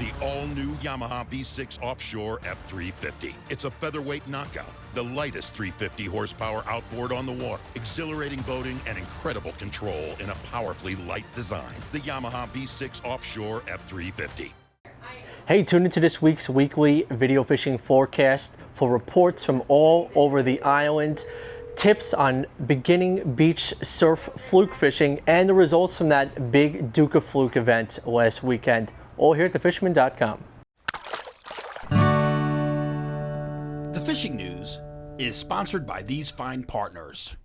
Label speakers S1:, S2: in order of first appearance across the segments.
S1: the all-new Yamaha V6 Offshore F350. It's a featherweight knockout, the lightest 350 horsepower outboard on the water, exhilarating boating and incredible control in a powerfully light design. The Yamaha V6 Offshore F350.
S2: Hey, tune into this week's weekly video fishing forecast for reports from all over the island, tips on beginning beach surf fluke fishing, and the results from that big Duke of Fluke event last weekend. All here at thefisherman.com.
S3: The fishing news is sponsored by these fine partners.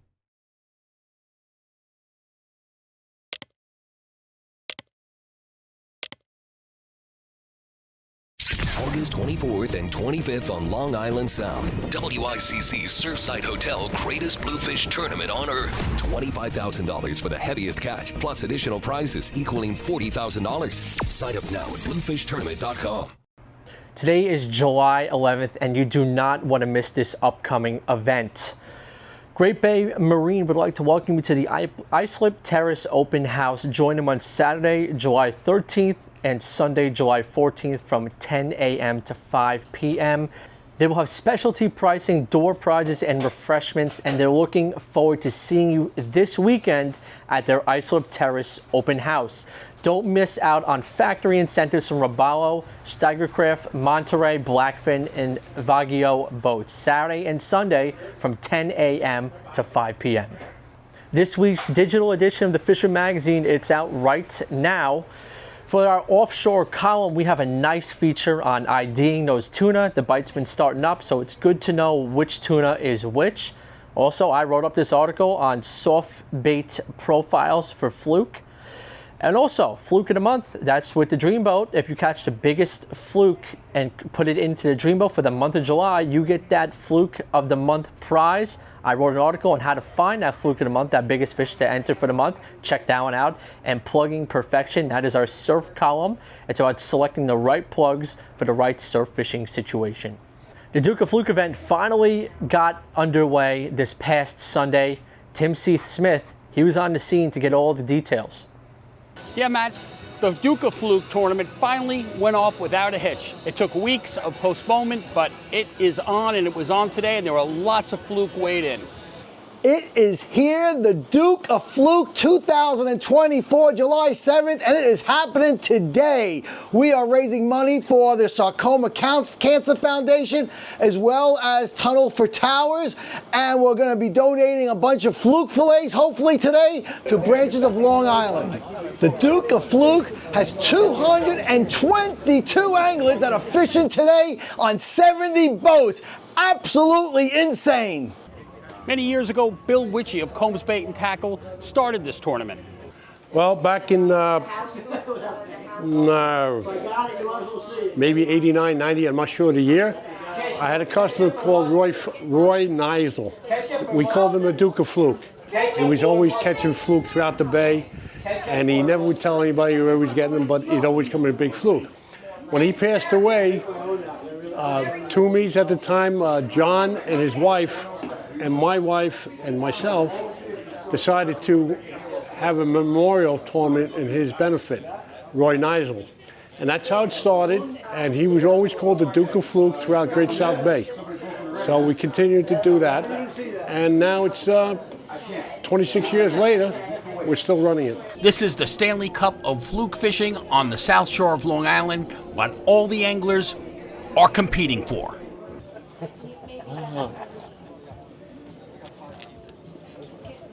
S4: August 24th and 25th on Long Island Sound. WICC Surfside Hotel Greatest Bluefish Tournament on Earth. $25,000 for the heaviest catch, plus additional prizes equaling $40,000. Sign up now at bluefishtournament.com.
S2: Today is July 11th, and you do not want to miss this upcoming event. Great Bay Marine would like to welcome you to the Islip Terrace Open House. Join them on Saturday, July 13th and Sunday, July 14th from 10 a.m. to 5 p.m. They will have specialty pricing, door prizes, and refreshments, and they're looking forward to seeing you this weekend at their Islip Terrace Open House. Don't miss out on factory incentives from Robalo, Steigercraft, Monterey, Blackfin, and Vaggio boats, Saturday and Sunday from 10 a.m. to 5 p.m. This week's digital edition of the Fisherman magazine, it's out right now. For our offshore column, we have a nice feature on IDing those tuna. The bite's been starting up, so it's good to know which tuna is which. Also, I wrote up this article on soft bait profiles for Fluke. And also, Fluke of the Month, that's with the Dreamboat. If you catch the biggest fluke and put it into the Dreamboat for the month of July, you get that Fluke of the Month prize. I wrote an article on how to find that Fluke of the Month, that biggest fish to enter for the month. Check that one out. And Plugging Perfection, that is our surf column. It's about selecting the right plugs for the right surf fishing situation. The Duke of Fluke event finally got underway this past Sunday. Tim Smith, he was on the scene to get all the details.
S5: Yeah, Matt, the Duke of Fluke tournament finally went off without a hitch. It took weeks of postponement, but it is on, and it was on today, and there were lots of fluke weighed in.
S6: It is here, the Duke of Fluke 2024, July 7th, and it is happening today. We are raising money for the Sarcoma Cancer Foundation, as well as Tunnel for Towers, and we're going to be donating a bunch of fluke fillets, hopefully today, to branches of Long Island. The Duke of Fluke has 222 anglers that are fishing today on 70 boats. Absolutely insane.
S5: Many years ago, Bill Witchie of Combs Bait and Tackle started this tournament.
S7: Well, back in maybe 89, 90, I'm not sure the year, I had a customer called Roy Neisel. We called him the Duke of Fluke. He was always catching fluke throughout the bay, and he never would tell anybody where he was getting them, but he'd always come in a big fluke. When he passed away, Toomey's at the time, John and his wife, and my wife and myself decided to have a memorial tournament in his benefit, Roy Neisel. And that's how it started, and he was always called the Duke of Fluke throughout Great South Bay. So we continued to do that, and now it's 26 years later, we're still running it.
S3: This is the Stanley Cup of fluke fishing on the south shore of Long Island, what all the anglers are competing for.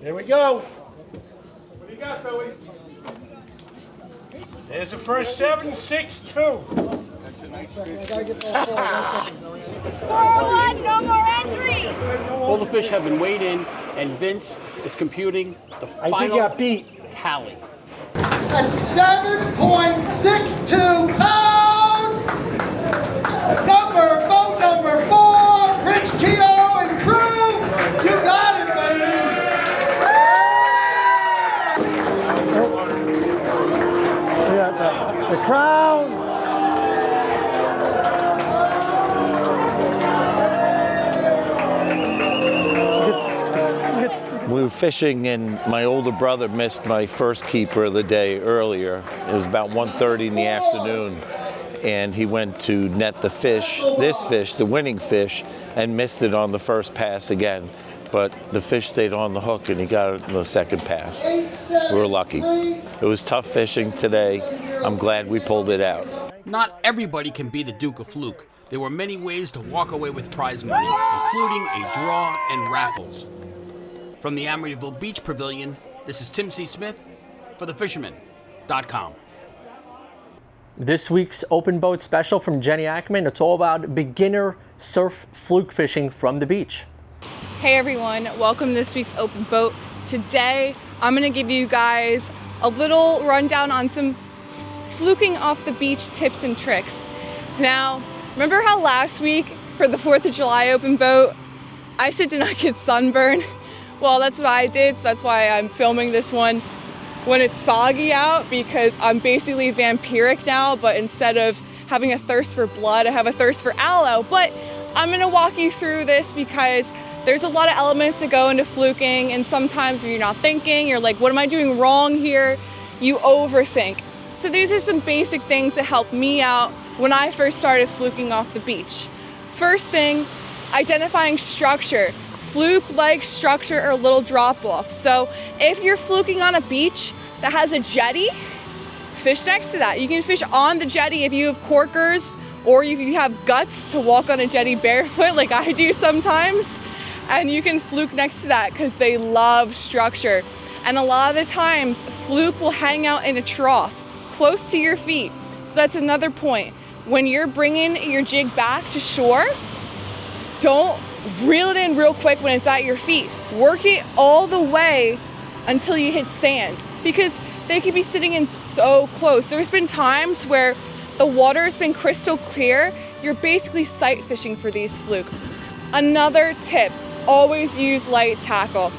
S7: There we go. What do you got, Billy? There's the first 7.62. That's a nice fish. I gotta get that
S8: 401, no more entries.
S5: All the fish have been weighed in, and Vince is computing the final tally.
S6: At 7.62 pounds, boat number 4, Rich Keogh and crew, you got it, baby. The crown.
S9: We were fishing and my older brother missed my first keeper of the day earlier. It was about 1:30 in the afternoon. and he went to net the fish, this fish, the winning fish, and missed it on the first pass again. But the fish stayed on the hook and he got it in the second pass. We were lucky. It was tough fishing today. I'm glad we pulled it out.
S3: Not everybody can be the Duke of Fluke. There were many ways to walk away with prize money, including a draw and raffles. From the Amityville Beach Pavilion, this is Tim C. Smith for thefisherman.com.
S2: This week's open boat special from Jenni Ackerman, it's all about beginner surf fluke fishing from the beach.
S8: Hey everyone, welcome to this week's open boat. Today, I'm gonna give you guys a little rundown on some fluking off the beach tips and tricks. Now, remember how last week for the 4th of July open boat, I said to not get sunburn? Well, that's what I did, so that's why I'm filming this one when it's soggy out, because I'm basically vampiric now, but instead of having a thirst for blood, I have a thirst for aloe. But I'm gonna walk you through this because there's a lot of elements that go into fluking, and sometimes if you're not thinking, you're like, what am I doing wrong here? You overthink. So these are some basic things that helped me out when I first started fluking off the beach. First thing, identifying structure. Fluke-like structure or little drop-offs. So if you're fluking on a beach that has a jetty, fish next to that. You can fish on the jetty if you have corkers, or if you have guts to walk on a jetty barefoot like I do sometimes, and you can fluke next to that because they love structure. And a lot of the times, fluke will hang out in a trough close to your feet. So that's another point. When you're bringing your jig back to shore, don't reel it in real quick when it's at your feet. Work it all the way until you hit sand, because they could be sitting in so close. There's been times where the water has been crystal clear. You're basically sight fishing for these fluke. Another tip, always use light tackle.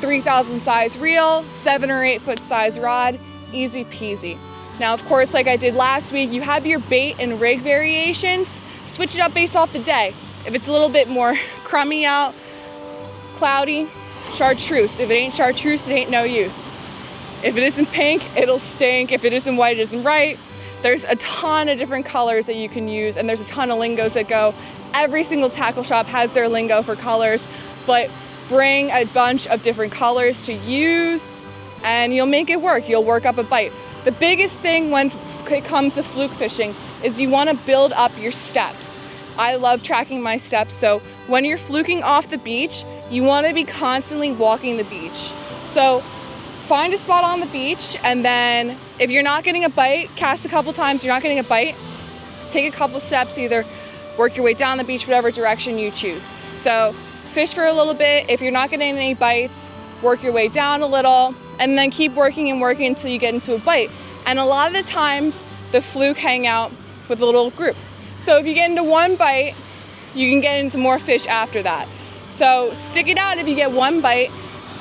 S8: 3,000 size reel, 7 or 8 foot size rod, easy peasy. Now, of course, like I did last week, you have your bait and rig variations. Switch it up based off the day. If it's a little bit more crummy out, cloudy, chartreuse. If it ain't chartreuse, it ain't no use. If it isn't pink, it'll stink. If it isn't white, it isn't right. There's a ton of different colors that you can use, and there's a ton of lingos that go. Every single tackle shop has their lingo for colors, but bring a bunch of different colors to use, and you'll make it work. You'll work up a bite. The biggest thing when it comes to fluke fishing is you want to build up your steps. I love tracking my steps, so when you're fluking off the beach, you want to be constantly walking the beach. So find a spot on the beach, and then if you're not getting a bite, cast a couple times, you're not getting a bite, take a couple steps, either work your way down the beach, whatever direction you choose. So fish for a little bit. If you're not getting any bites, work your way down a little, and then keep working and working until you get into a bite. And a lot of the times, the fluke hang out with a little group. So if you get into one bite, you can get into more fish after that. So stick it out if you get one bite,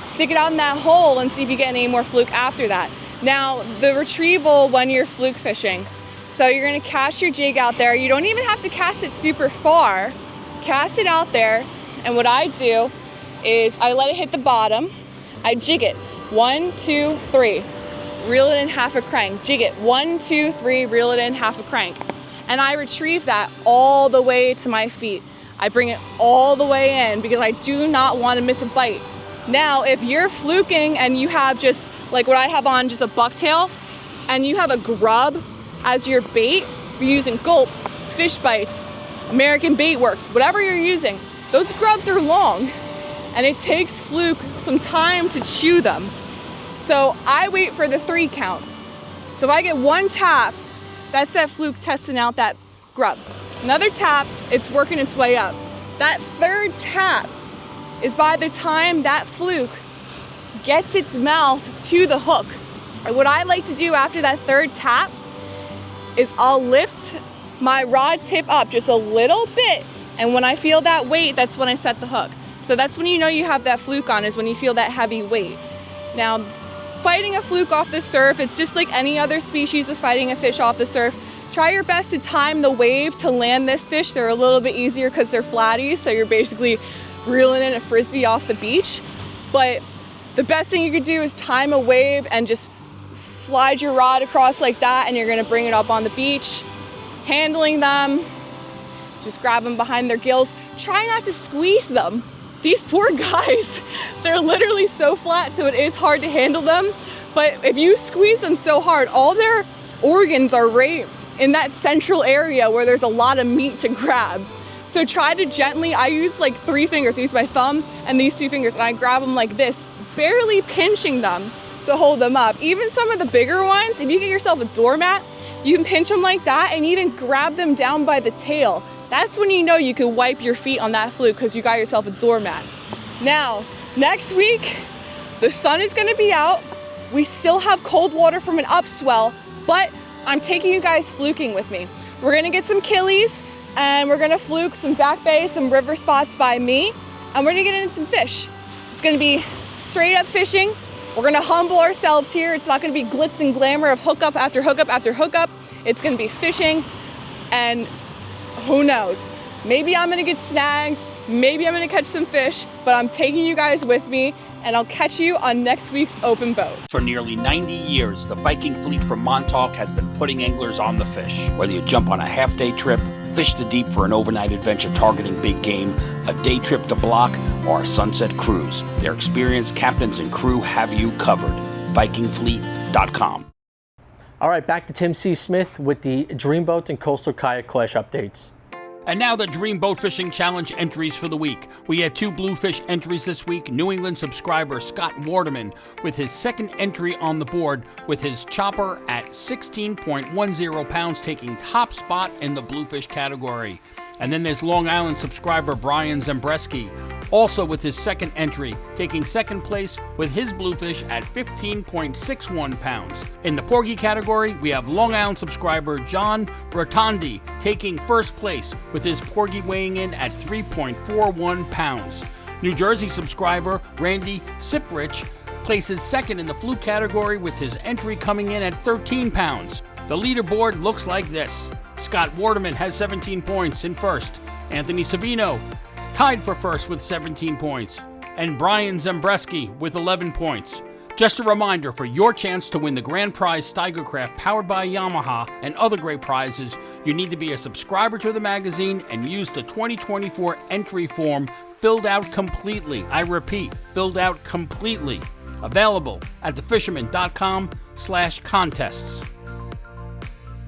S8: stick it out in that hole and see if you get any more fluke after that. Now, the retrieval when you're fluke fishing. So you're gonna cast your jig out there. You don't even have to cast it super far. Cast it out there, and what I do is I let it hit the bottom, I jig it, 1, 2, 3, reel it in half a crank, jig it, 1, 2, 3, reel it in half a crank. And I retrieve that all the way to my feet. I bring it all the way in because I do not want to miss a bite. Now, if you're fluking and you have just, like what I have on, just a bucktail, and you have a grub as your bait, if you're using gulp, fish bites, American Bait Works, whatever you're using, those grubs are long, and it takes fluke some time to chew them. So I wait for the 3 count. So if I get 1 tap, that's that fluke testing out that grub. Another tap, it's working its way up. That 3rd tap is by the time that fluke gets its mouth to the hook. And what I like to do after that 3rd tap is I'll lift my rod tip up just a little bit, and when I feel that weight, that's when I set the hook. So that's when you know you have that fluke on, is when you feel that heavy weight. Now, fighting a fluke off the surf, it's just like any other species of fighting a fish off the surf. Try your best to time the wave to land this fish. They're a little bit easier because they're flatties, so you're basically reeling in a frisbee off the beach. But the best thing you could do is time a wave and just slide your rod across like that, and you're gonna bring it up on the beach. handling them. Just grab them behind their gills. Try not to squeeze them. These poor guys, they're literally so flat, so it is hard to handle them. But if you squeeze them so hard, all their organs are right in that central area where there's a lot of meat to grab. So try to gently, I use like 3 fingers. I use my thumb and these 2 fingers, and I grab them like this, barely pinching them to hold them up. Even some of the bigger ones, if you get yourself a doormat, you can pinch them like that and even grab them down by the tail. That's when you know you can wipe your feet on that fluke because you got yourself a doormat. Now, next week, the sun is gonna be out. We still have cold water from an upswell, but I'm taking you guys fluking with me. We're gonna get some killies and we're gonna fluke some back bay, some river spots by me, and we're gonna get in some fish. It's gonna be straight up fishing. We're gonna humble ourselves here. It's not gonna be glitz and glamour of hookup after hookup after hookup. It's gonna be fishing, and who knows? Maybe I'm gonna get snagged, maybe I'm gonna catch some fish, but I'm taking you guys with me, and I'll catch you on next week's open boat.
S3: For nearly 90 years, the Viking fleet from Montauk has been putting anglers on the fish. Whether you jump on a half-day trip, fish the deep for an overnight adventure targeting big game, a day trip to Block, or a sunset cruise, their experienced captains and crew have you covered. VikingFleet.com.
S2: All right, back to Tim C. Smith with the Dreamboat and Coastal Kayak Clash updates.
S3: And now the Dreamboat Fishing Challenge entries for the week. We had 2 bluefish entries this week. New England subscriber Scott Waterman with his second entry on the board with his chopper at 16.10 pounds, taking top spot in the bluefish category. And then there's Long Island subscriber Brian Zembreski, also with his second entry, taking second place with his bluefish at 15.61 pounds. In the porgy category, we have Long Island subscriber John Rotondi taking first place with his porgy weighing in at 3.41 pounds. New Jersey subscriber Randy Siprich places second in the fluke category with his entry coming in at 13 pounds. The leaderboard looks like this. Scott Waterman has 17 points in first. Anthony Savino is tied for first with 17 points. And Brian Zembreski with 11 points. Just a reminder, for your chance to win the grand prize Steigercraft powered by Yamaha and other great prizes, you need to be a subscriber to the magazine and use the 2024 entry form filled out completely. I repeat, filled out completely. Available at thefisherman.com/contests.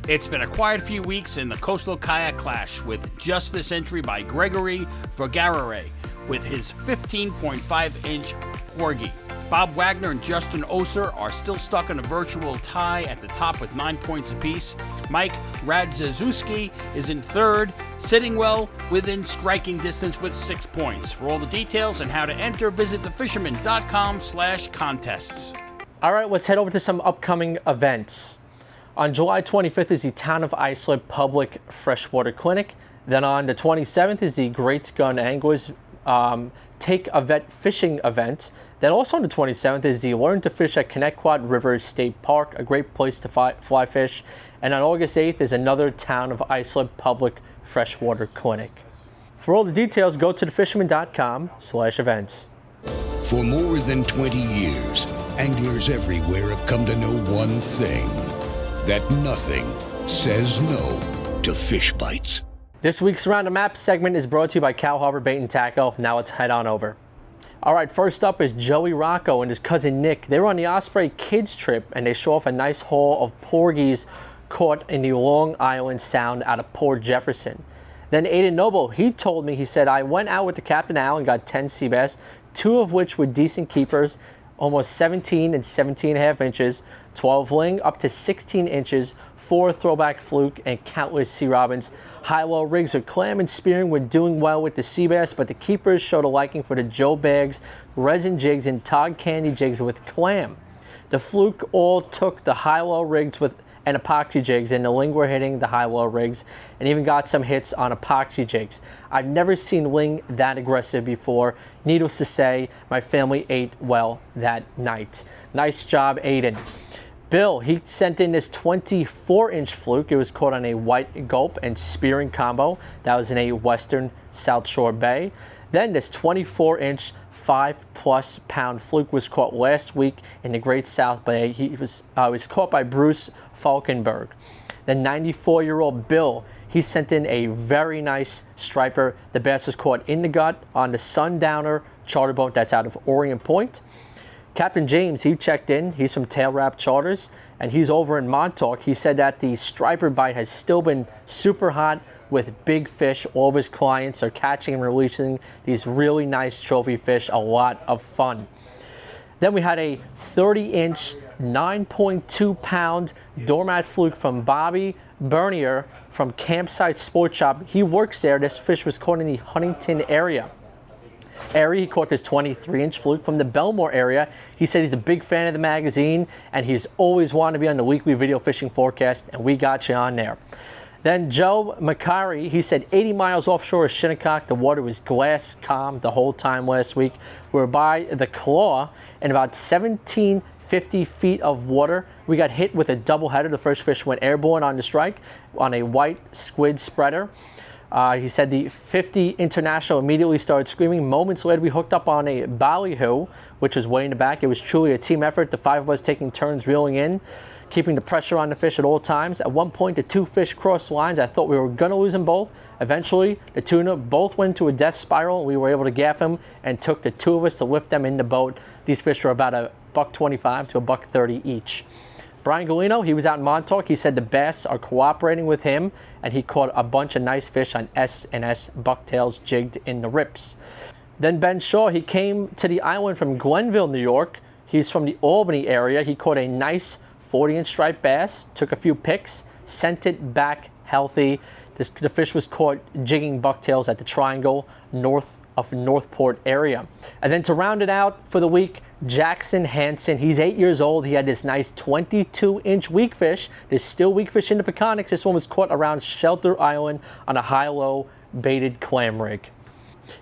S3: It's been a quiet few weeks in the Coastal Kayak Clash with just this entry by Gregory Vergarere with his 15.5-inch porgy. Bob Wagner and Justin Oser are still stuck in a virtual tie at the top with 9 points apiece. Mike Radzewski is in third, sitting well within striking distance with 6 points. For all the details and how to enter, visit thefisherman.com/contests.
S2: All right, let's head over to some upcoming events. On July 25th is the Town of Islip Public Freshwater Clinic. Then on the 27th is the Great Gun Anglers Take a Vet Fishing event. Then also on the 27th is the Learn to Fish at Connecticut River State Park, a great place to fly fish. And on August 8th is another Town of Islip Public Freshwater Clinic. For all the details, go to thefisherman.com/events.
S10: For more than 20 years, anglers everywhere have come to know one thing: that nothing says no to fish bites.
S2: This week's Around the Map segment is brought to you by Cal Harbor Bait and Tackle. Now let's head on over. All right, first up is Joey Rocco and his cousin Nick. They were on the Osprey Kids trip and they show off a nice haul of porgies caught in the Long Island Sound out of Port Jefferson. Then Aiden Noble, he told me, he said, I went out with the Captain Al and got 10 sea bass, 2 of which were decent keepers, almost 17 and 17.5 inches, 12 ling up to 16 inches, 4 throwback fluke, and countless sea robins. High-low rigs with clam and spearing were doing well with the sea bass, but the keepers showed a liking for the Joe Bags, resin jigs, and Todd Candy jigs with clam. The fluke all took the high-low rigs with and epoxy jigs, and the ling were hitting the high-low rigs, and even got some hits on epoxy jigs. I've never seen ling that aggressive before. Needless to say, my family ate well that night. Nice job, Aiden. Bill, he sent in this 24-inch fluke. It was caught on a white gulp and spearing combo. That was in a western South Shore Bay. Then this 24-inch 5+ pound fluke was caught last week in the Great South Bay. He was caught by Bruce Falkenberg. Then 94-year-old Bill, he sent in a very nice striper. The bass was caught in the gut on the Sundowner charter boat that's out of Orient Point. Captain James, he checked in. He's from Tail Wrap Charters, and he's over in Montauk. He said that the striper bite has still been super hot with big fish. All of his clients are catching and releasing these really nice trophy fish. A lot of fun. Then we had a 30-inch, 9.2-pound doormat fluke from Bobby Bernier from Campsite Sport Shop. He works there. This fish was caught in the Huntington area. He caught this 23-inch fluke from the Belmore area. He said he's a big fan of the magazine, and he's always wanted to be on the weekly video fishing forecast, and we got you on there. Then Joe McCary, he said 80 miles offshore of Shinnecock, the water was glass calm the whole time last week. We're by the Claw in about 1750 feet of water. We got hit with a doubleheader. The first fish went airborne on the strike on a white squid spreader. He said the 50 International immediately started screaming. Moments later, we hooked up on a ballyhoo, which was way in the back. It was truly a team effort. The 5 of us taking turns reeling in, keeping the pressure on the fish at all times. At one point, the 2 fish crossed lines. I thought we were going to lose them both. Eventually, the tuna both went into a death spiral, and we were able to gaff them and took the 2 of us to lift them in the boat. These fish were about $1.25 to $1.30 each. Brian Galino, he was out in Montauk. He said the bass are cooperating with him, and he caught a bunch of nice fish on S&S bucktails jigged in the rips. Then Ben Shaw, he came to the island from Glenville, New York. He's from the Albany area. He caught a nice 40-inch striped bass, took a few picks, sent it back healthy. The fish was caught jigging bucktails at the Triangle north of Northport area. And then to round it out for the week, Jackson Hansen, he's 8 years old. He had this nice 22-inch weakfish. There's still weakfish in the Peconics. This one was caught around Shelter Island on a high-low baited clam rig.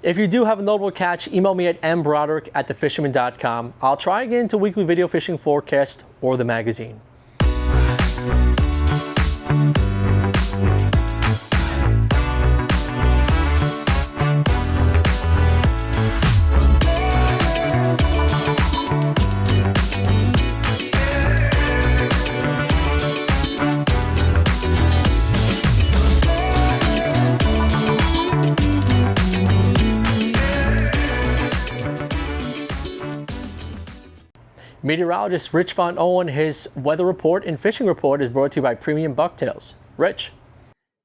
S2: If you do have a notable catch, email me at mbroderick@thefisherman.com. I'll try again to weekly video fishing forecast or the magazine. Meteorologist Rich Von Ohlen, his weather report and fishing report is brought to you by Premium Bucktails. Rich.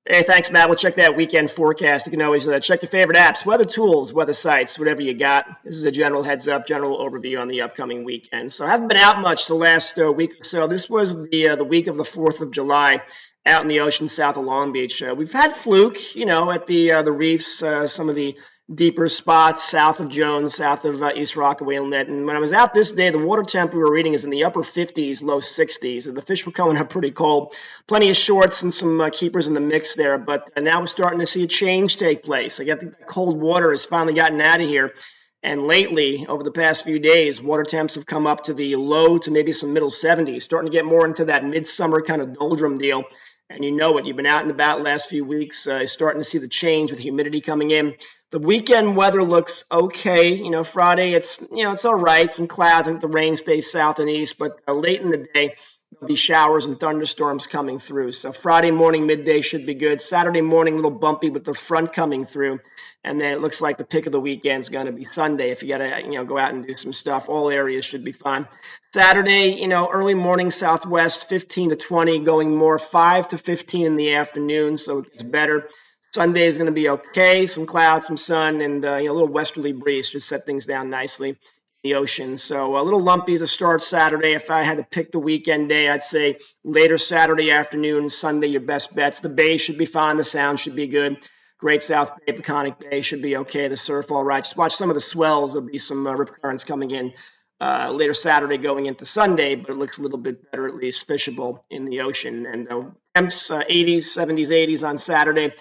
S11: Hey, thanks, Matt. We'll check that weekend forecast. You can always check your favorite apps, weather tools, weather sites, whatever you got. This is a general heads up, general overview on the upcoming weekend. So I haven't been out much the last week or so. This was the week of the 4th of July out in the ocean south of Long Beach. We've had fluke, at the reefs, some of the deeper spots south of Jones, south of East Rockaway Inlet. And when I was out this day, the water temp we were reading is in the upper 50s, low 60s. And the fish were coming up pretty cold. Plenty of shorts and some keepers in the mix there. But now we're starting to see a change take place. I think that cold water has finally gotten out of here. And lately, over the past few days, water temps have come up to the low to maybe some middle 70s, starting to get more into that midsummer kind of doldrum deal. And you know it. You've been out and about the last few weeks, starting to see the change with humidity coming in. The weekend weather looks okay. Friday, it's all right. Some clouds. I think the rain stays south and east, but late in the day, there'll be showers and thunderstorms coming through. So Friday morning, midday should be good. Saturday morning, a little bumpy with the front coming through. And then it looks like the pick of the weekend is going to be Sunday. If you got to, go out and do some stuff, all areas should be fine. Saturday, early morning southwest, 15 to 20, going more 5 to 15 in the afternoon. So it gets better. Sunday is going to be okay. Some clouds, some sun, and a little westerly breeze just set things down nicely in the ocean. So a little lumpy as a start Saturday. If I had to pick the weekend day, I'd say later Saturday afternoon, Sunday, your best bets. The bay should be fine. The sound should be good. Great South Bay, Peconic Bay should be okay. The surf all right. Just watch some of the swells. There'll be some rip currents coming in later Saturday going into Sunday, but it looks a little bit better, at least fishable in the ocean. And temps 80s, 70s, 80s on Saturday.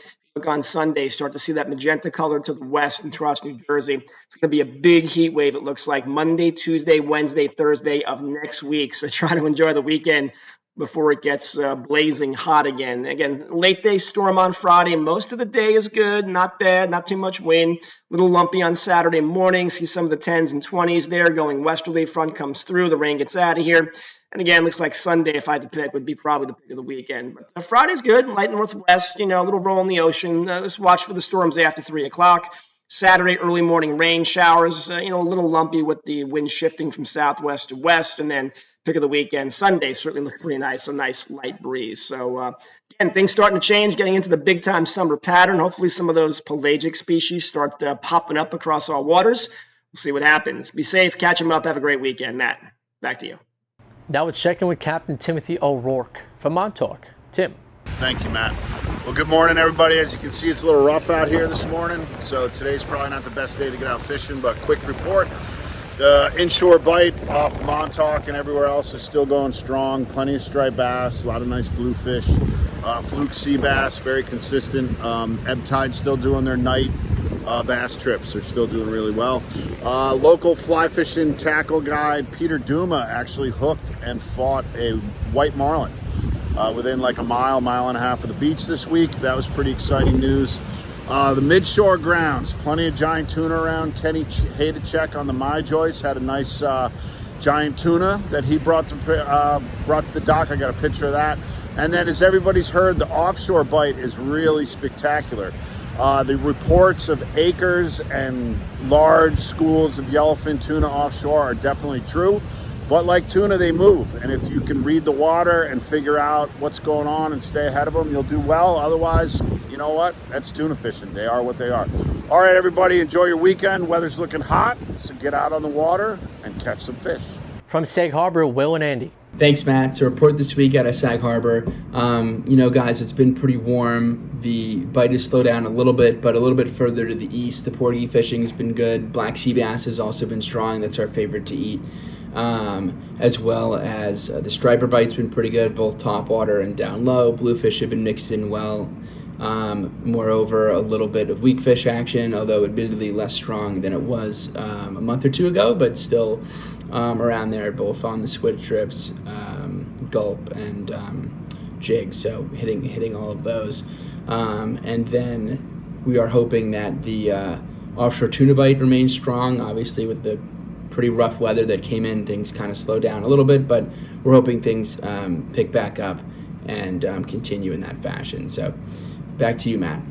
S11: On Sunday, start to see that magenta color to the west and across New Jersey. It's going to be a big heat wave, it looks like, Monday, Tuesday, Wednesday, Thursday of next week. So try to enjoy the weekend before it gets blazing hot again. Again, late day storm on Friday. Most of the day is good, not bad, not too much wind. Little lumpy on Saturday morning. See some of the 10s and 20s there going westerly. Front comes through, the rain gets out of here. And again, looks like Sunday, if I had to pick, would be probably the pick of the weekend. But Friday's good, light northwest, a little roll in the ocean. Just watch for the storms after 3 o'clock. Saturday, early morning rain showers, a little lumpy with the wind shifting from southwest to west. And then pick of the weekend, Sunday, certainly looks pretty nice, a nice light breeze. So, again, things starting to change, getting into the big-time summer pattern. Hopefully some of those pelagic species start popping up across our waters. We'll see what happens. Be safe, catch them up, have a great weekend. Matt, back to you.
S2: Now let's check in with Captain Timothy O'Rourke from Montauk. Tim.
S12: Thank you, Matt. Well, good morning, everybody. As you can see, it's a little rough out here this morning, so today's probably not the best day to get out fishing, but quick report. The inshore bite off Montauk and everywhere else is still going strong. Plenty of striped bass, a lot of nice bluefish. Fluke sea bass, very consistent. Ebb tide still doing their night bass trips. They're still doing really well. Local fly fishing tackle guide Peter Duma actually hooked and fought a white marlin within like a mile and a half of the beach this week. That was pretty exciting news. The midshore grounds, plenty of giant tuna around. Kenny Hadacek on the My Joyce had a nice giant tuna that he brought to the dock. I got a picture of that. And then, as everybody's heard, the offshore bite is really spectacular. The reports of acres and large schools of yellowfin tuna offshore are definitely true. But like tuna, they move. And if you can read the water and figure out what's going on and stay ahead of them, you'll do well. Otherwise, you know what? That's tuna fishing. They are what they are. All right, everybody, enjoy your weekend. Weather's looking hot, so get out on the water and catch some fish.
S2: From Sag Harbor, Will and Andy.
S13: Thanks, Matt. So report this week out of Sag Harbor. Guys, it's been pretty warm. The bite has slowed down a little bit, but a little bit further to the east, the porgy fishing has been good. Black sea bass has also been strong. That's our favorite to eat. As well as the striper bite's been pretty good, both top water and down low. Bluefish have been mixed in well. Moreover, a little bit of weakfish action, although admittedly less strong than it was a month or two ago, but still around there, both on the squid trips, gulp, and jig. So hitting all of those. And then we are hoping that the offshore tuna bite remains strong. Obviously, with the pretty rough weather that came in, things kind of slowed down a little bit, but we're hoping things pick back up and continue in that fashion. So back to you, Matt.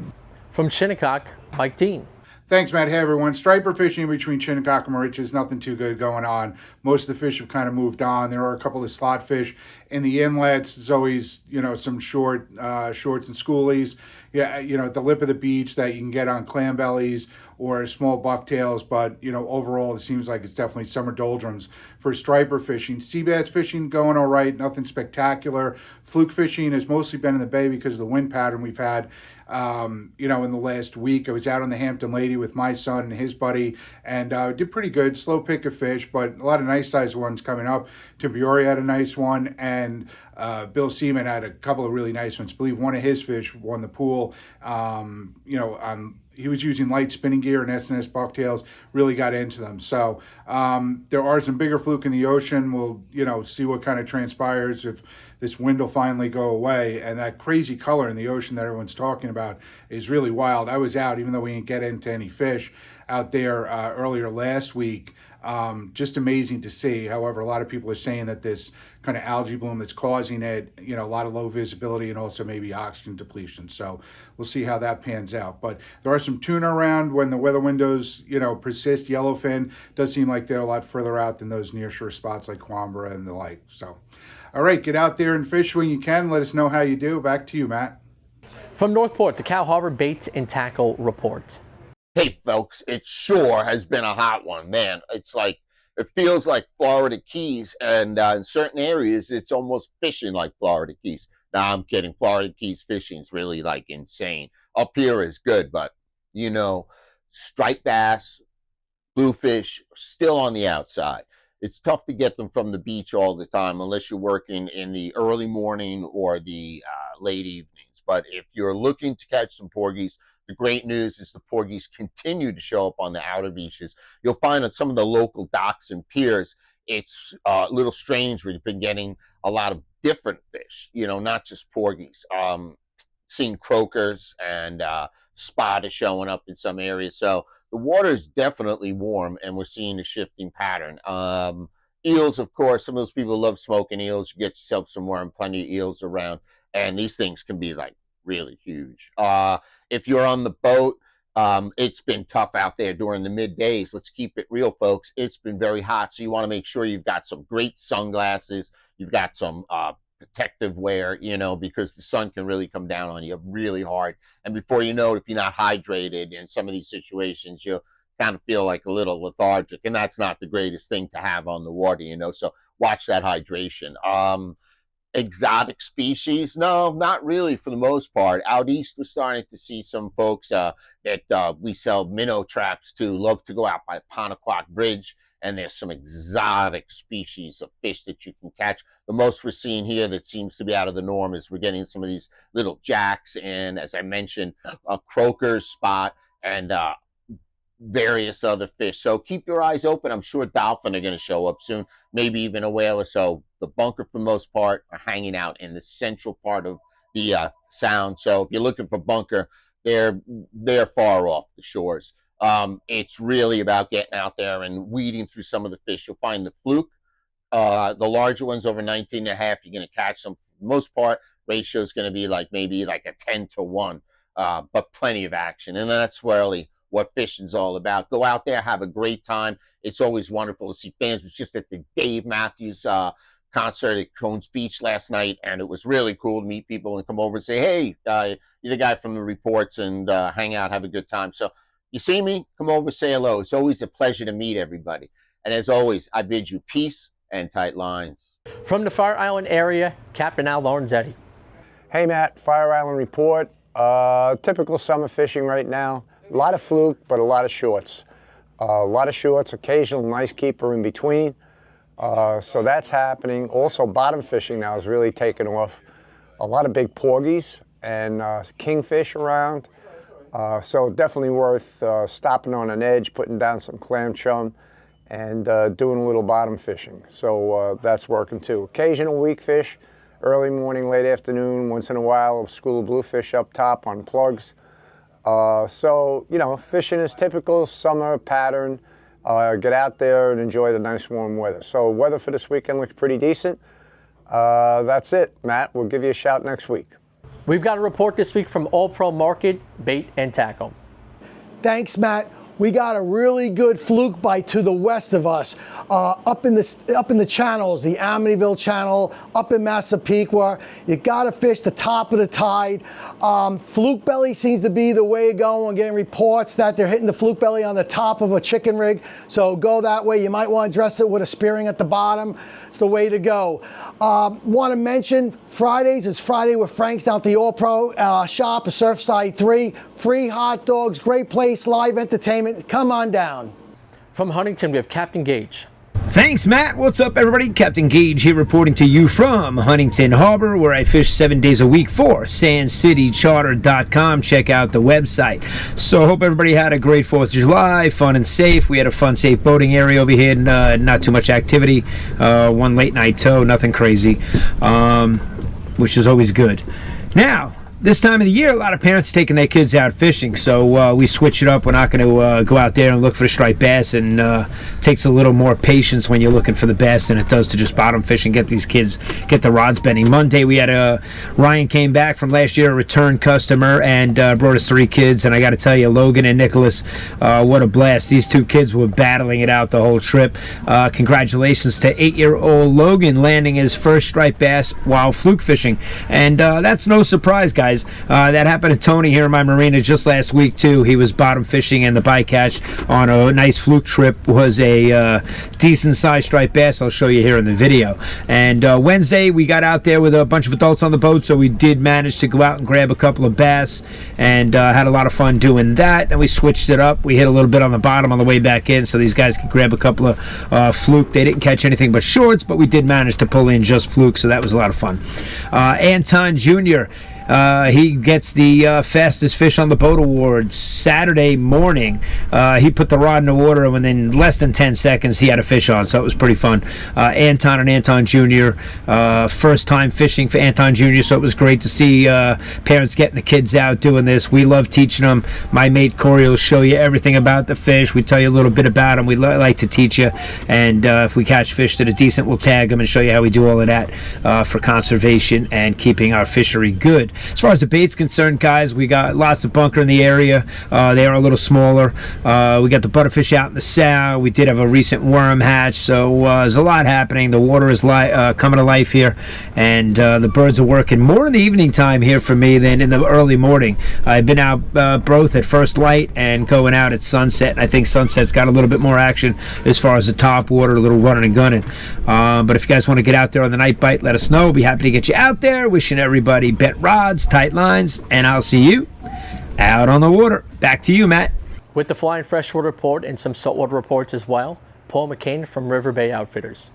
S2: From Shinnecock, Mike Dean.
S14: Thanks, Matt. Hey, everyone. Striper fishing between Shinnecock and Mauritius, nothing too good going on. Most of the fish have kind of moved on. There are a couple of slot fish in the inlets. There's always, some shorts and schoolies. Yeah, at the lip of the beach that you can get on clam bellies or small bucktails. But, overall, it seems like it's definitely summer doldrums for striper fishing. Sea bass fishing going all right, nothing spectacular. Fluke fishing has mostly been in the bay because of the wind pattern we've had. In the last week. I was out on the Hampton Lady with my son and his buddy, and did pretty good. Slow pick of fish, but a lot of nice sized ones coming up. Tim Biore had a nice one, and Bill Seaman had a couple of really nice ones. I believe one of his fish won the pool. He was using light spinning gear and S&S bucktails, really got into them. So there are some bigger fluke in the ocean. We'll, see what kind of transpires if this wind will finally go away. And that crazy color in the ocean that everyone's talking about is really wild. I was out, even though we didn't get into any fish, out there earlier last week. Just amazing to see. However, a lot of people are saying that this kind of algae bloom that's causing it, a lot of low visibility and also maybe oxygen depletion. So we'll see how that pans out. But there are some tuna around when the weather windows, persist. Yellowfin does seem like they're a lot further out than those nearshore spots like Quambra and the like. So, all right, get out there and fish when you can. Let us know how you do. Back to you, Matt.
S2: From Northport, the Cow Harbor Baits and Tackle Report.
S15: Hey, folks, it sure has been a hot one, man. It feels like Florida Keys, and in certain areas, it's almost fishing like Florida Keys. Now, I'm kidding. Florida Keys fishing is really, insane. Up here is good, but, striped bass, bluefish, still on the outside. It's tough to get them from the beach all the time unless you're working in the early morning or the late evenings. But if you're looking to catch some porgies, the great news is the porgies continue to show up on the outer beaches. You'll find on some of the local docks and piers, it's a little strange. We've been getting a lot of different fish, not just porgies. Seen croakers and spot is showing up in some areas. So the water is definitely warm, and we're seeing a shifting pattern. Eels, of course, some of those people love smoking eels. You get yourself some more and plenty of eels around, and these things can be like really huge. If you're on the boat, it's been tough out there during the middays. Let's keep it real, folks. It's been very hot, so you want to make sure you've got some great sunglasses. You've got some protective wear, because the sun can really come down on you really hard. And before you know it, if you're not hydrated in some of these situations, you'll kind of feel like a little lethargic, and that's not the greatest thing to have on the water, so watch that hydration. Exotic species? No, not really for the most part. Out east, we're starting to see some folks that we sell minnow traps to, love to go out by Peconic Bridge, and there's some exotic species of fish that you can catch. The most we're seeing here that seems to be out of the norm is we're getting some of these little jacks and, as I mentioned, a croaker, spot, and various other fish. So keep your eyes open. I'm sure dolphin are going to show up soon, maybe even a whale or so. The bunker, for the most part, are hanging out in the central part of the sound. So if you're looking for bunker, they're far off the shores. It's really about getting out there and weeding through some of the fish. You'll find the fluke, the larger ones over 19 and a half. You're going to catch them. For the most part, ratio is going to be maybe a 10-to-1, but plenty of action. And that's really what fishing's all about. Go out there, have a great time. It's always wonderful to see fans. Was just at the Dave Matthews concert at Cones Beach last night, and it was really cool to meet people and come over and say, hey, you're the guy from the reports, and hang out, have a good time. So you see me, come over, say hello. It's always a pleasure to meet everybody. And as always, I bid you peace and tight lines.
S2: From the Fire Island area, Captain Lorenzetti.
S16: Hey, Matt, Fire Island report. Typical summer fishing right now. A lot of fluke, but a lot of shorts. Occasional nice keeper in between. So that's happening. Also, bottom fishing now is really taking off. A lot of big porgies and kingfish around. So definitely worth stopping on an edge, putting down some clam chum, and doing a little bottom fishing. So that's working too. Occasional weakfish, early morning, late afternoon, once in a while, a school of bluefish up top on plugs. So, fishing is typical summer pattern. Get out there and enjoy the nice warm weather. So weather for this weekend looks pretty decent. That's it, Matt. We'll give you a shout next week.
S2: We've got a report this week from All Pro Market, Bait and Tackle.
S6: Thanks, Matt. We got a really good fluke bite to the west of us, up in the channels, the Amityville Channel, up in Massapequa. You got to fish the top of the tide. Fluke belly seems to be the way to go. I'm getting reports that they're hitting the fluke belly on the top of a chicken rig, so go that way. You might want to dress it with a spearing at the bottom. It's the way to go. Want to mention Fridays is Friday with Frank's down at the All Pro shop, a Surfside 3. Free hot dogs, great place, live entertainment. Come on down.
S2: From Huntington, we have Captain Gaige.
S17: Thanks, Matt. What's up, everybody? Captain Gaige here reporting to you from Huntington Harbor, where I fish 7 days a week for SandCityCharter.com. Check out the website. So hope everybody had a great 4th of July, fun and safe. We had a fun, safe boating area over here, not too much activity. One late night tow, nothing crazy, which is always good. Now, this time of the year, a lot of parents taking their kids out fishing, so we switch it up. We're not going to go out there and look for the striped bass, and takes a little more patience when you're looking for the bass than it does to just bottom fish and get these kids, get the rods bending. Monday, we had Ryan came back from last year, a return customer, and brought us 3 kids, and I got to tell you, Logan and Nicholas, what a blast. These 2 kids were battling it out the whole trip. Congratulations to 8-year-old Logan landing his first striped bass while fluke fishing, and that's no surprise, guys. That happened to Tony here in my marina just last week too. He was bottom fishing, and the bycatch on a nice fluke trip was a decent sized striped bass. I'll show you here in the video. And Wednesday we got out there with a bunch of adults on the boat, so we did manage to go out and grab a couple of bass, and had a lot of fun doing that. Then we switched it up. We hit a little bit on the bottom on the way back in, so these guys could grab a couple of fluke. They didn't catch anything but shorts, but we did manage to pull in just fluke, so that was a lot of fun. Anton Jr. he gets the fastest fish on the boat award Saturday morning. He put the rod in the water, and within less than 10 seconds, he had a fish on, so it was pretty fun. Anton and Anton Jr., first time fishing for Anton Jr., so it was great to see parents getting the kids out doing this. We love teaching them. My mate Corey will show you everything about the fish. We tell you a little bit about them. We like to teach you, and if we catch fish that are decent, we'll tag them and show you how we do all of that for conservation and keeping our fishery good. As far as the bait's concerned, guys, we got lots of bunker in the area. They are a little smaller. We got the butterfish out in the sow. We did have a recent worm hatch, so there's a lot happening. The water is coming to life here, and the birds are working more in the evening time here for me than in the early morning. I've been out both at first light and going out at sunset, and I think sunset's got a little bit more action as far as the top water, a little running and gunning. But if you guys want to get out there on the night bite, let us know. We'll be happy to get you out there. Wishing everybody bet rods, tight lines, and I'll see you out on the water. Back to you, Matt.
S2: With the flying freshwater report and some saltwater reports as well, Paul McCain from River Bay Outfitters.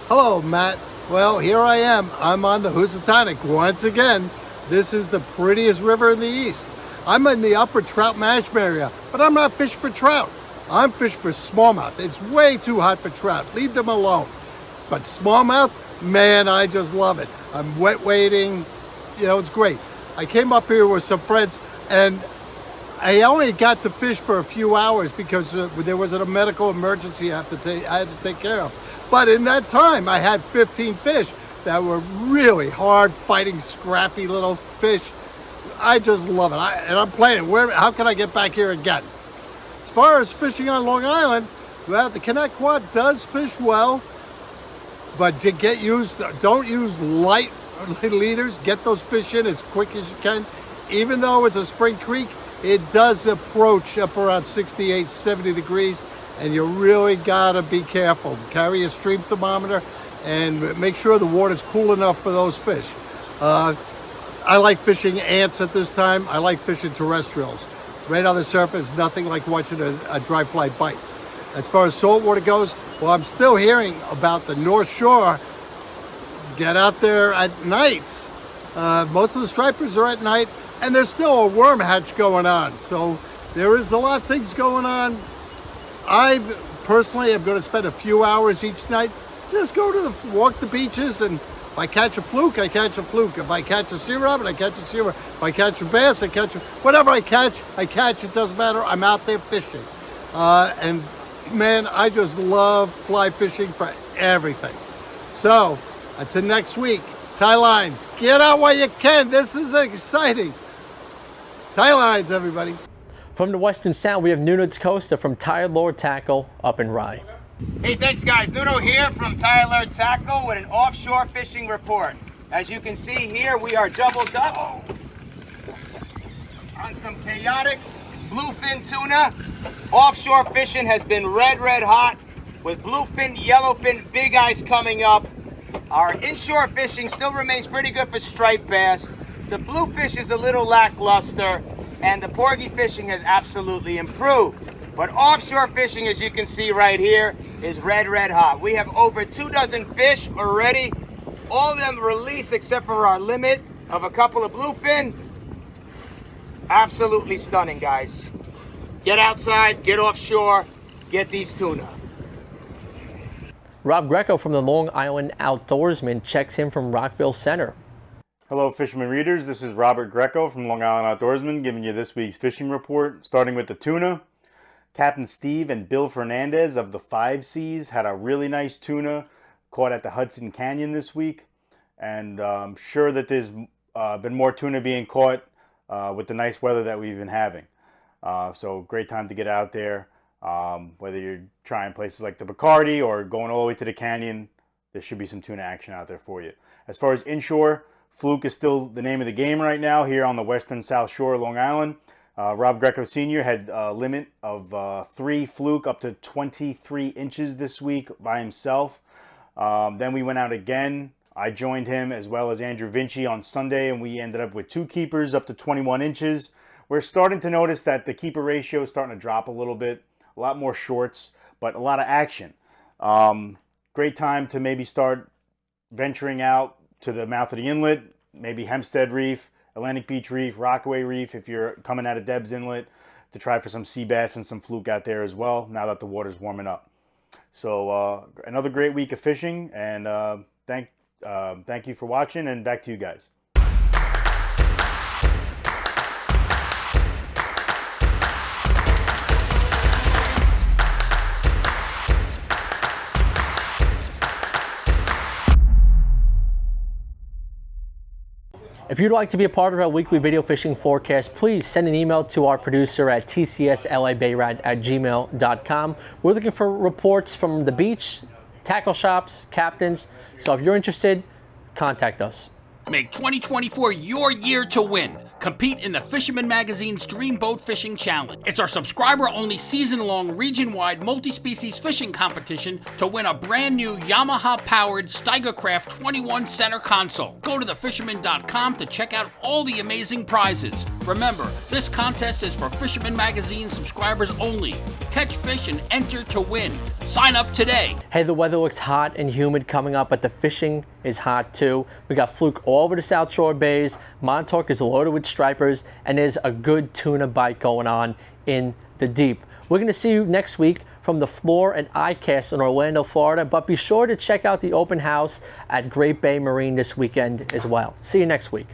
S18: Hello, Matt. Well, here I am. I'm on the Housatonic once again. This is the prettiest river in the east. I'm in the upper trout management area, but I'm not fishing for trout. I'm fishing for smallmouth. It's way too hot for trout. Leave them alone. But smallmouth, man, I just love it. I'm wet wading. You know, it's great. I came up here with some friends, and I only got to fish for a few hours because there was a medical emergency I had to take care of. But in that time, I had 15 fish that were really hard fighting, scrappy little fish. I just love it. And I'm playing it. How can I get back here again? As far as fishing on Long Island, well, the Connect Quad does fish well, but don't use light leaders. Get those fish in as quick as you can. Even though it's a spring creek, it does approach up around 68, 70 degrees, and you really gotta be careful. Carry a stream thermometer and make sure the water's cool enough for those fish. I like fishing ants at this time. I like fishing terrestrials. Right on the surface, nothing like watching a dry fly bite. As far as saltwater goes, well, I'm still hearing about the North Shore. Get out there at night. Most of the stripers are at night, and there's still a worm hatch going on. So there is a lot of things going on. I personally am going to spend a few hours each night. Just walk the beaches, and if I catch a fluke, I catch a fluke. If I catch a sea robin, I catch a sea robin. If I catch a bass, I catch whatever I catch. It doesn't matter. I'm out there fishing. And man, I just love fly fishing for everything. So until next week, tie lines. Get out while you can. This is exciting. Tie lines, everybody.
S2: From the western sound, we have Nuno's Costa from Tired Lord Tackle up in Rye.
S19: Hey, thanks guys. Nuno here from Tyler Tackle with an offshore fishing report. As you can see here, we are doubled up on some chaotic bluefin tuna. Offshore fishing has been red hot with bluefin, yellowfin, big ice coming up. Our inshore fishing still remains pretty good for striped bass. The bluefish is a little lackluster, and the porgy fishing has absolutely improved. But offshore fishing, as you can see right here, is red hot. We have over 24 fish already, all of them released except for our limit of a couple of bluefin. Absolutely stunning, guys. Get outside, get offshore, get these tuna.
S2: Rob Greco from the Long Island Outdoorsman checks in from Rockville Center.
S20: Hello, Fisherman readers. This is Robert Greco from Long Island Outdoorsman giving you this week's fishing report, starting with the tuna. Captain Steve and Bill Fernandez of the 5 Seas had a really nice tuna caught at the Hudson Canyon this week. And I'm sure that there's been more tuna being caught with the nice weather that we've been having. So great time to get out there. Whether you're trying places like the Bacardi or going all the way to the canyon, there should be some tuna action out there for you. As far as inshore, Fluke is still the name of the game right now here on the western South Shore of Long Island. Rob Greco Sr. had a limit of 3 fluke up to 23 inches this week by himself. Then we went out again. I joined him as well as Andrew Vinci on Sunday, and we ended up with 2 keepers up to 21 inches. We're starting to notice that the keeper ratio is starting to drop a little bit. A lot more shorts, but a lot of action. Great time to maybe start venturing out to the mouth of the inlet, maybe Hempstead Reef, Atlantic Beach Reef, Rockaway Reef, if you're coming out of Deb's Inlet, to try for some sea bass and some fluke out there as well, now that the water's warming up. So another great week of fishing, and thank you for watching, and back to you guys.
S2: If you'd like to be a part of our weekly video fishing forecast, please send an email to our producer at tcslabayrad@gmail.com. We're looking for reports from the beach, tackle shops, captains. So if you're interested, contact us.
S3: Make 2024 your year to win. Compete in the Fisherman Magazine's Dreamboat Fishing Challenge. It's our subscriber-only season-long region-wide multi-species fishing competition to win a brand new Yamaha-powered Steigercraft 21 center console. Go to thefisherman.com to check out all the amazing prizes. Remember, this contest is for Fisherman Magazine subscribers only. Catch fish and enter to win. Sign up today.
S2: Hey, the weather looks hot and humid coming up, but the fishing is hot too. We got fluke all over the South Shore bays. Montauk is loaded with stripers, and there's a good tuna bite going on in the deep. We're going to see you next week from the Floor and iCast in Orlando, Florida, but be sure to check out the open house at Great Bay Marine this weekend as well. See you next week.